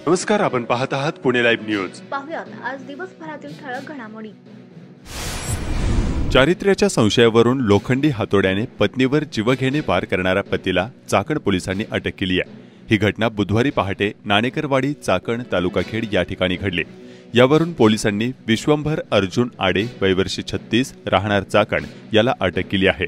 नमस्कार, आपण पाहत आहात पुणे लाईव्ह न्यूज. पाहुयात आज दिवसभरातील ठळक घडामोडी. चारित्र्याच्या संशयावरून लोखंडी हातोड्याने पत्नीवर जीवघेणे वार करणाऱ्या पतीला चाकण पोलिसांनी अटक केली आहे. ही घटना बुधवारी पहाटे नाणेकरवाडी चाकण तालुकाखेड या ठिकाणी घडली. यावरून पोलिसांनी विश्वंभर अर्जुन आडे वय वर्ष 36 राहणार चाकण याला अटक केली आहे.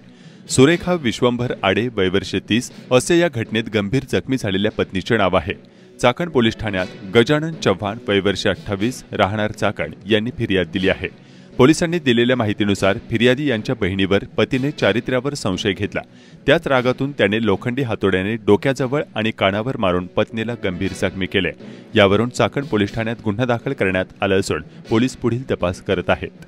सुरेखा विश्वंभर आडे वय वर्ष 30 असे या घटनेत गंभीर जखमी झालेल्या पत्नीचे नाव आहे. चाकण पोलीस ठाण्यात गजानन चव्हाण वय वर्ष 28 राहणार चाकण यांनी फिर्याद दिली आहे. पोलिसांनी दिलेल्या माहितीनुसार फिर्यादी यांच्या बहिणीवर पतीने चारित्र्यावर संशय घेतला. त्याच रागातून त्याने लोखंडी हातोड्याने डोक्याजवळ आणि कानावर मारून पत्नीला गंभीर जखमी केले. यावरून चाकण पोलीस ठाण्यात गुन्हा दाखल करण्यात आला असून पोलीस पुढील तपास करत आहेत.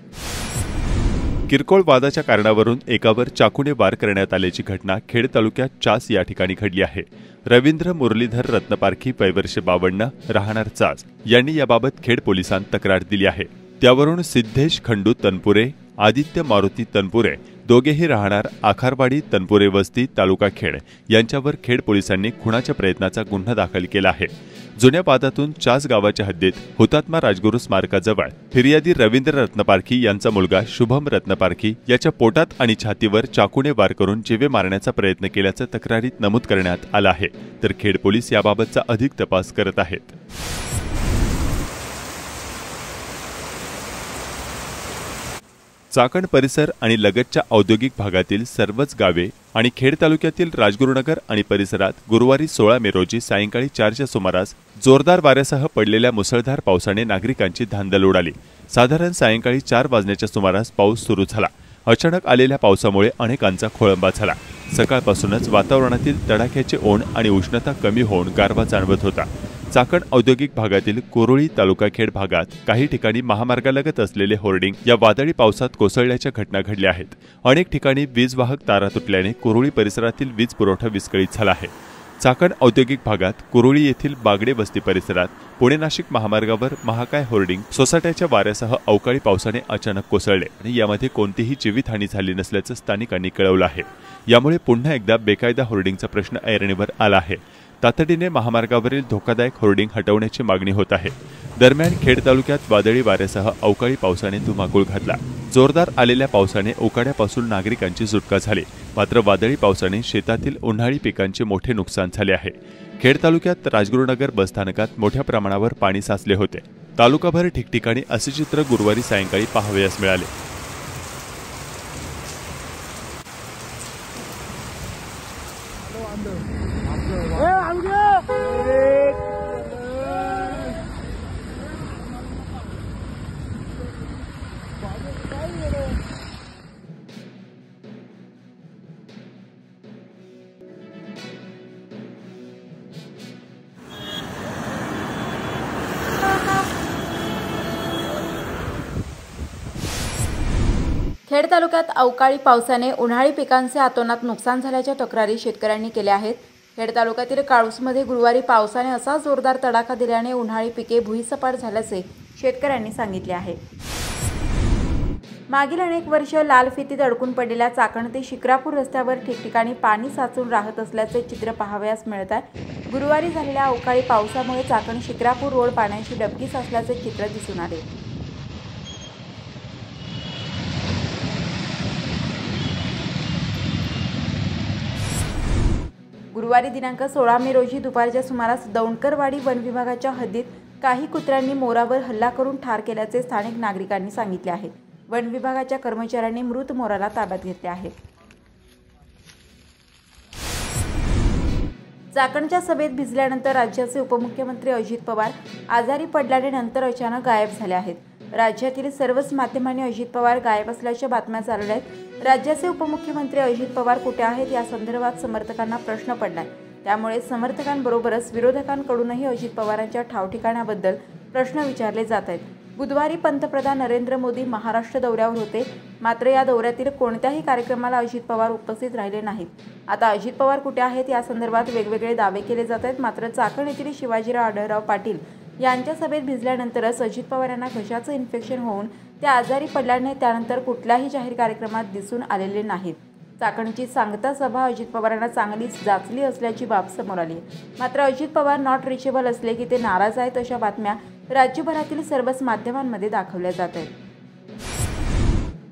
किरकोळ वादाच्या कारणावरून एकावर चाकूने वार करण्यात आल्याची घटना खेड तालुक्यात चास या ठिकाणी घडली आहे. रवींद्र मुरलीधर रत्नपारखी वय वर्ष 52 राहणार चास यांनी याबाबत खेड पोलिसांत तक्रार दिली आहे. त्यावरून सिद्धेश खंडू तनपुरे, आदित्य मारुती तनपुरे दोघेही राहणार आखारवाडी तनपुरे वस्ती तालुका खेड यांच्यावर खेड पोलिसांनी खुनाच्या प्रयत्नाचा गुन्हा दाखल केला आहे. जुन्या वादातून चास गावाच्या हद्दीत हुतात्मा राजगुरू स्मारकाजवळ फिर्यादी रवींद्र रत्नपारखी यांचा मुलगा शुभम रत्नपारखी याच्या पोटात आणि छातीवर चाकूने वार करून जीवे मारण्याचा प्रयत्न केल्याचं तक्रारीत नमूद करण्यात आलं आहे. तर खेड पोलीस याबाबतचा अधिक तपास करत आहेत. चाकण परिसर आणि लगतच्या औद्योगिक भागातील सर्वच गावे आणि खेड तालुक्यातील राजगुरुनगर आणि परिसरात गुरुवारी 16 मे रोजी सायंकाळी 4च्या सुमारास जोरदार वाऱ्यासह पडलेल्या मुसळधार पावसाने नागरिकांची धांदल उडाली. साधारण सायंकाळी 4 वाजण्याच्या सुमारास पाऊस सुरू झाला. अचानक आलेल्या पावसामुळे अनेकांचा खोळंबा झाला. सकाळपासूनच वातावरणातील तडाख्याचे ऊन आणि उष्णता कमी होऊन गारवा जाणवत होता. चाकण औद्योगिक भागातील कोरोळी तालुकाखेड भागात काही ठिकाणी महामार्गालगत असलेले होर्डिंग या वादळी पावसात कोसळल्याच्या घटना घडल्या आहेत. अनेक ठिकाणी वीज तारा तुटल्याने कोरोळी परिसरातील वीज पुरवठा विस्कळीत झाला आहे. चाकण औद्योगिक भागात कोरोळी येथील बागडे वस्ती परिसरात पुणे नाशिक महामार्गावर महाकाय होर्डिंग सोसाट्याच्या वाऱ्यासह अवकाळी पावसाने अचानक कोसळले आणि यामध्ये कोणतीही जीवितहानी झाली नसल्याचं स्थानिकांनी कळवलं आहे. यामुळे पुन्हा एकदा बेकायदा होर्डिंगचा प्रश्न ऐरणीवर आला आहे. तातडीने महामार्गावरील धोकादायक होर्डिंग हटवण्याची मागणी होत आहे. दरम्यान खेड तालुक्यात वादळी वाऱ्यासह अवकाळी पावसाने धुमाकूळ घातला. जोरदार आलेल्या पावसाने उकाड्यापासून नागरिकांची सुटका झाली. मात्र वादळी पावसाने शेतातील उन्हाळी पिकांचे मोठे नुकसान झाले आहे. खेड तालुक्यात राजगुरुनगर बसस्थानकात मोठ्या प्रमाणावर पाणी साचले होते. तालुकाभर ठिकठिकाणी असे चित्र गुरुवारी सायंकाळी पाहावयास मिळाले. खेड तालुक्यात अवकाळी पावसाने उन्हाळी पिकांचे अतोनात नुकसान झाल्याच्या तक्रारी शेतकऱ्यांनी केल्या आहेत. खेड तालुक्यातील काळूसमध्ये गुरुवारी पावसाने असा जोरदार तडाखा दिल्याने उन्हाळी पिके भुईसपाट झाल्याचे शेतकऱ्यांनी सांगितले आहे. मागील अनेक वर्ष लाल फितीत अडकून पडलेल्या चाकण ते शिक्रापूर रस्त्यावर ठिकठिकाणी पाणी साचून राहत असल्याचे चित्र पाहावयास मिळत आहे. गुरुवारी झालेल्या अवकाळी पावसामुळे चाकण शिक्रापूर रोड पाण्याची डबकी साचल्याचे चित्र दिसून आले. गुरुवारी दिनांक 16 मे रोजी दुपारच्या सुमारास दौंडकरवाडी वन विभागाच्या हद्दीत काही कुत्र्यांनी मोरावर हल्ला करून ठार केल्याचे स्थानिक नागरिकांनी सांगितले आहे. वन विभागाच्या कर्मचाऱ्यांनी मृत मोराला ताब्यात घेतले आहे. चाकणच्या सभेत भिजल्यानंतर राज्याचे उपमुख्यमंत्री अजित पवार आजारी पडल्याने नंतर अचानक गायब झाले आहेत. राज्यातील सर्वच माध्यमांनी अजित पवार गायब असल्याच्या बातम्या चालवल्या आहेत. राज्याचे उपमुख्यमंत्री अजित पवार कुठे आहेत या संदर्भात समर्थकांना प्रश्न पडलाय. त्यामुळे समर्थकांबरोबरच विरोधकांकडूनही अजित पवारांच्या ठावठिकाण्याबद्दल प्रश्न विचारले जात आहेत. बुधवारी पंतप्रधान नरेंद्र मोदी महाराष्ट्र दौऱ्यावर होते. मात्र या दौऱ्यातील कोणत्याही कार्यक्रमाला अजित पवार उपस्थित राहिले नाहीत. आता अजित पवार कुठे आहेत या संदर्भात वेगवेगळे दावे केले जात आहेत. मात्र चाकण येथील शिवाजीराव आढळराव पाटील यांच्या सभेत भिजल्यानंतरच अजित पवार यांना घशाचं इन्फेक्शन होऊन ते आजारी पडल्याने त्यानंतर कुठल्याही जाहीर कार्यक्रमात दिसून आलेले नाहीत. चाकणची सांगता सभा अजित पवारांना चांगलीच जाचली असल्याची बाब समोर आली आहे। मात्र अजित पवार नॉट रिचेबल असले की ते नाराज आहेत अशा बातम्या राज्यभरातील सर्वच माध्यमांमध्ये दाखवल्या जात आहेत।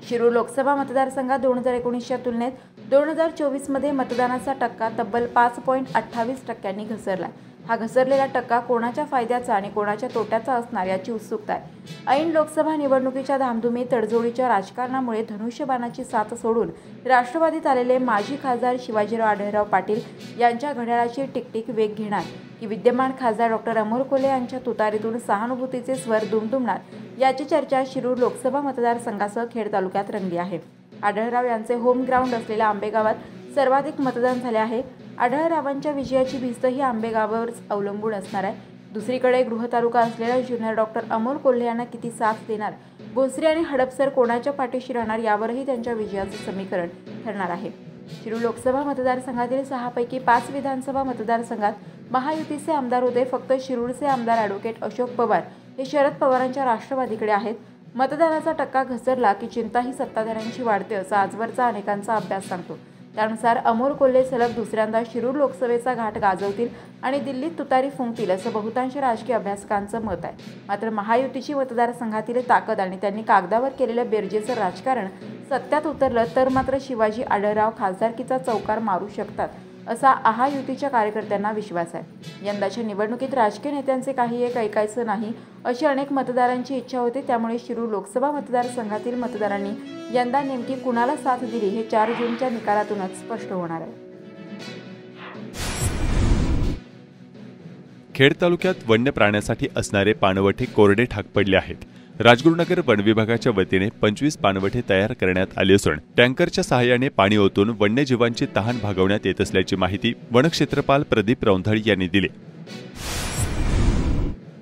शिरूर लोकसभा मतदारसंघात 2019च्या तुलनेत 2024 मध्ये मतदानाचा टक्का तब्बल 5.28% घसरला। हा घसरलेला टक्का कोणाच्या फायद्याचा आणि कोणाच्या तोट्याचा असणार याची उत्सुकता आहे। ऐन लोकसभा निवडणुकीच्या धामधुमी तडजोडीच्या राजकारणामुळे धनुष्यबाणाची साथ सोडून राष्ट्रवादीत आलेले माजी खासदार शिवाजीराव आढळराव पाटील यांच्या घड्याळाची टिकटिक वेग घेणार की विद्यमान खासदार डॉक्टर अमोल कोल्हे यांच्या तुतारीतून सहानुभूतीचे स्वर दुमदुमणार याची चर्चा शिरूर लोकसभा मतदारसंघासह खेड तालुक्यात रंगली आहे। आढळराव यांचे होम ग्राउंड असलेल्या आंबेगावात सर्वाधिक मतदान झाले आहे। आढळरावांच्या विजयाची भिस्त ही आंबेगावावरच अवलंबून असणार आहे। दुसरीकडे गृह तालुका असलेला ज्युनियर डॉक्टर अमोल कोल्हे यांना किती साथ देणार, भोसरी आणि हडपसर कोणाच्या पाठीशी राहणार यावरही त्यांच्या विजयाचे समीकरण ठरणार आहे। शिरूर लोकसभा मतदारसंघातील 6 पैकी 5 विधानसभा मतदारसंघात महायुतीचे आमदार होते। फक्त शिरूरचे आमदार ॲडव्होकेट अशोक पवार हे शरद पवारांच्या राष्ट्रवादीकडे आहेत। मतदानाचा टक्का घसरला की चिंता ही सत्ताधाऱ्यांची वाढते असा आजवरचा अनेकांचा अभ्यास सांगतो। त्यानुसार अमोल कोल्हे सलग दुसऱ्यांदा शिरूर लोकसभेचा घाट गाजवतील आणि दिल्लीत तुतारी फुंकतील असं बहुतांश राजकीय अभ्यासकांचं मत आहे। मात्र महायुतीची मतदारसंघातील ताकद आणि त्यांनी कागदावर केलेलं बेरजेचं राजकारण सत्यात उतरलं तर मात्र शिवाजी आढळराव खासदारकीचा चौकार मारू शकतात असा महायुतीच्या कार्यकर्त्यांना विश्वास आहे। यंदाच्या निवडणुकीत राजकीय नेत्यांचे काही एक ऐकायचं नाही अशी अनेक मतदारांची इच्छा होती। त्यामुळे शिरूर लोकसभा मतदारसंघातील मतदारांनी यंदा नेमकी कुणाला साथ दिली हे 4 जूनच्या निकालातूनच स्पष्ट होणार आहे। खेड तालुक्यात वन्य प्राण्यासाठी असणारे पाणवठे कोरडे ठाक पडले आहेत। राजगुरुनगर वन विभागाच्या वतीने 25 पाणवठे तयार करण्यात आले असून टँकरच्या सहाय्याने पाणी ओतून वन्यजीवांची तहान भागवण्यात येत असल्याची माहिती वनक्षेत्रपाल प्रदीप रौंधळ यांनी दिली।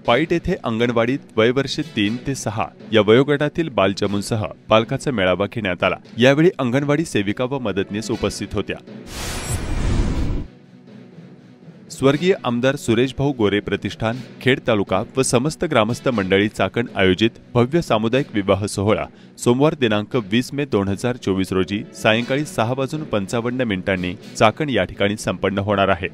पाईट येथे अंगणवाडीत वयवर्षे 3 ते 6 या वयोगटातील बालचमूंसह पालकाचा मेळावा घेण्यात आला। यावेळी अंगणवाडी सेविका व मदतनीस उपस्थित होत्या। स्वर्गीय आमदार सुरेशभाऊ गोरे प्रतिष्ठान खेड तालुका व समस्त ग्रामस्थ मंडळी चाकण आयोजित भव्य सामुदायिक विवाह सोहळा सोमवार दिनांक 20 मे 2024 रोजी सायंकाळी 6:55 चाकण या ठिकाणी संपन्न होणार आहे।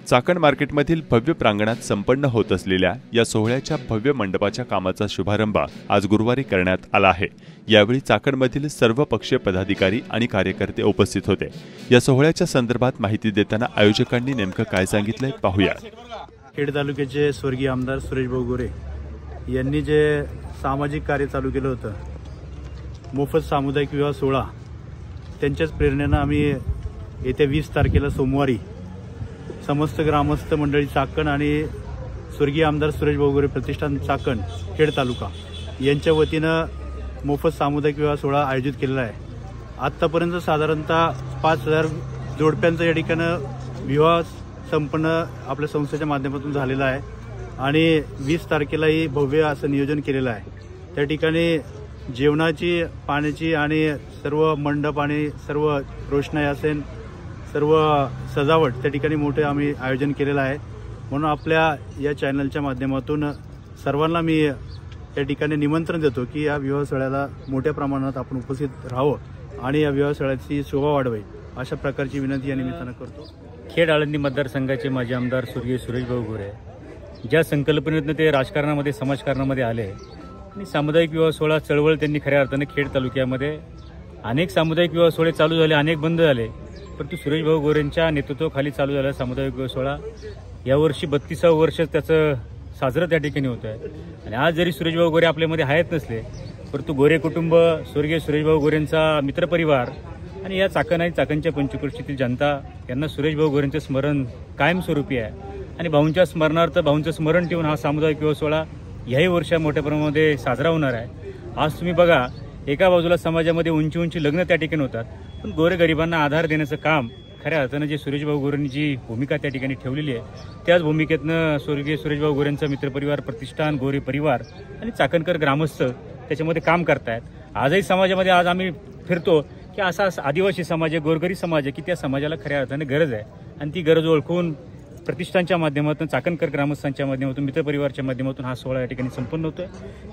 चाकण मार्केटमधील भव्य प्रांगणात संपन्न होत असलेल्या या सोहळ्याच्या भव्य मंडपाच्या कामाचा शुभारंभ आज गुरुवारी करण्यात आला आहे। यावेळी चाकणमधील सर्व पक्षीय पदाधिकारी आणि कार्यकर्ते उपस्थित होते। या सोहळ्याच्या संदर्भात माहिती देताना आयोजकांनी नेमकं काय सांगितलंय पाहूया। खेड तालुक्याचे स्वर्गीय आमदार सुरेशभाऊ गोरे यांनी जे सामाजिक कार्य चालू केलं होतं, मोफत सामुदायिक विवाह सोहळा, त्यांच्याच प्रेरणेनं आम्ही येत्या 20 तारखेला सोमवारी समस्त ग्रामस्थ मंडळी चाकण आणि स्वर्गीय आमदार सुरेशभाऊ गोरे प्रतिष्ठान चाकण खेड तालुका यांच्या वतीनं मोफत सामुदायिक विवाह सोहळा आयोजित केलेला आहे। आत्तापर्यंत साधारणतः 5000 जोडप्यांचा या ठिकाणं विवाह संपन्न आपल्या संस्थेच्या माध्यमातून झालेला आहे आणि 20 तारखेलाही भव्य असं नियोजन केलेलं आहे। त्या ठिकाणी जेवणाची, पाण्याची आणि सर्व मंडप आणि सर्व रोषणाई असेल, सर्व सजावट त्या ठिकाणी मोठे आम्ही आयोजन केलेलं आहे। म्हणून आपल्या या चॅनलच्या माध्यमातून सर्वांना मी या ठिकाणी निमंत्रण देतो की या विवाह सोहळ्याला मोठ्या प्रमाणात आपण उपस्थित राहावं आणि या विवाह सोहळ्याची शोभा वाढवावी अशा प्रकारची विनंती या निमित्तानं करतो। खेड आळंदी मतदारसंघाचे माजी आमदार स्वर्गीय सुरेशभाऊ गोरे ज्या संकल्पनेतून ते राजकारणामध्ये, समाजकारणामध्ये आले आणि सामुदायिक विवाह सोहळा चळवळ त्यांनी खऱ्या अर्थाने खेड तालुक्यामध्ये अनेक सामुदायिक विवाह सोहळे चालू झाले, अनेक बंद झाले, परंतु सुरेशभाऊ गोरेंच्या नेतृत्वाखाली चालू झालेला सामुदायिक विवाह सोहळा यावर्षी 32वे वर्ष त्याचं साजरं त्या ठिकाणी होत आहे। आणि आज जरी सुरेशभाऊ गोरे आपल्यामध्ये आहेत नसले, परंतु गोरे कुटुंब, स्वर्गीय सुरेशभाऊ गोरेंचा मित्रपरिवार आणि या चाकण आणि चाकणच्या पंचक्रोशीतील जनता यांना सुरेशभाऊ गोरेंचं स्मरण कायमस्वरूपी आहे आणि भाऊंच्या स्मरणार्थ भाऊंचं स्मरण ठेवून हा सामुदायिक विवाह सोहळा याही वर्षा मोठ्या प्रमाणामध्ये साजरा होणार आहे। आज तुम्ही बघा, एका बाजूला समाजामध्ये उंची उंची लग्न त्या ठिकाणी होतात, पण गोरगरिबांना आधार देण्याचं काम खऱ्या अर्थानं जे सुरेशभाऊ गोरेंनी जी भूमिका त्या ठिकाणी ठेवलेली आहे, त्याच भूमिकेतनं स्वर्गीय सुरेशभाऊ गोरेंचा मित्रपरिवार प्रतिष्ठान, गोरे परिवार आणि चाकणकर ग्रामस्थ त्याच्यामध्ये काम करतायत। आजही समाजामध्ये आज आम्ही फिरतो की असा आदिवासी समाज आहे, गोरगरीब समाज आहे की त्या समाजाला खऱ्या अर्थाने गरज आहे आणि ती गरज ओळखून प्रतिष्ठानच्या माध्यमातून, चाकणकर ग्रामस्थांच्या माध्यमातून, मित्रपरिवारच्या माध्यमातून हा सोहळा या ठिकाणी संपन्न होतोय।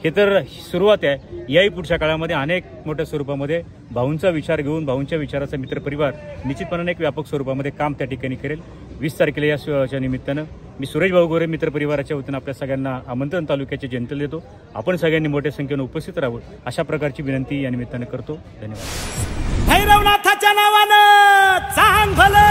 हे तर सुरुवात आहे। याही पुढच्या काळामध्ये अनेक मोठ्या स्वरूपामध्ये भाऊंचा विचार घेऊन, भाऊंच्या विचाराचा मित्रपरिवार निश्चितपणाने एक व्यापक स्वरूपामध्ये काम त्या ठिकाणी करेल। 20 तारखेला या सोहळ्याच्या निमित्तानं मी सुरेश भाऊ गोरे मित्रपरिवाराच्या वतीनं आपल्या सगळ्यांना आमंत्रण तालुक्याच्या जनतेला देतो। आपण सगळ्यांनी मोठ्या संख्येने उपस्थित राहावं अशा प्रकारची विनंती या निमित्तानं करतो। धन्यवाद। भैरवनाथाच्या नावानं चांग भलं।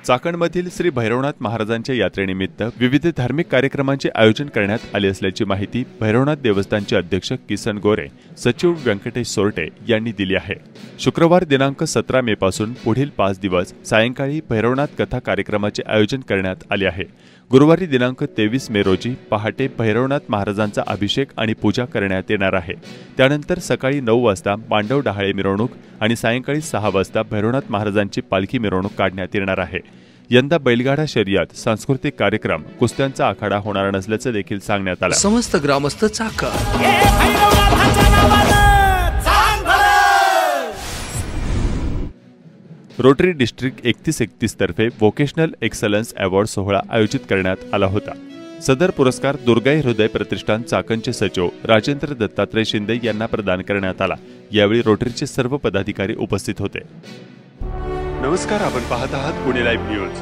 चाकणमधील श्री भैरवनाथ महाराजांच्या यात्रेनिमित्त विविध धार्मिक कार्यक्रमांचे आयोजन करण्यात आले असल्याची माहिती भैरवनाथ देवस्थानचे अध्यक्ष किसन गोरे, सचिव व्यंकटेश सोरटे यांनी दिली आहे। शुक्रवार दिनांक 17 मे पासून पुढील 5 दिवस सायंकाळी भैरवनाथ कथा कार्यक्रमाचे आयोजन करण्यात आले आहे। गुरुवारी दिनांक 23 मे रोजी पहाटे भैरवनाथ महाराजांचा अभिषेक आणि पूजा करण्यात येणार आहे। त्यानंतर सकाळी 9 वाजता मांडव डहाळे मिरवणूक आणि सायंकाळी 6 वाजता भैरवनाथ महाराजांची पालखी मिरवणूक काढण्यात येणार आहे। यंदा बैलगाडा शर्यत, सांस्कृतिक कार्यक्रम, कुस्त्यांचा आखाडा होणार नसल्याचं देखील सांगण्यात आलं। समस्त ग्रामस्थ चाकण रोटरी डिस्ट्रिक्ट 3131 तर्फे व्होकेशनल एक्सलन्स अवॉर्ड सोहळा आयोजित करण्यात आला होता। सदर पुरस्कार दुर्गाई हृदय प्रतिष्ठान चाकणचे सचिव राजेंद्र दत्तात्रय शिंदे यांना प्रदान करण्यात आला। यावेळी रोटरीचे सर्व पदाधिकारी उपस्थित होते। नमस्कार, आपण पाहत आहात पुणे लाईव्ह न्यूज।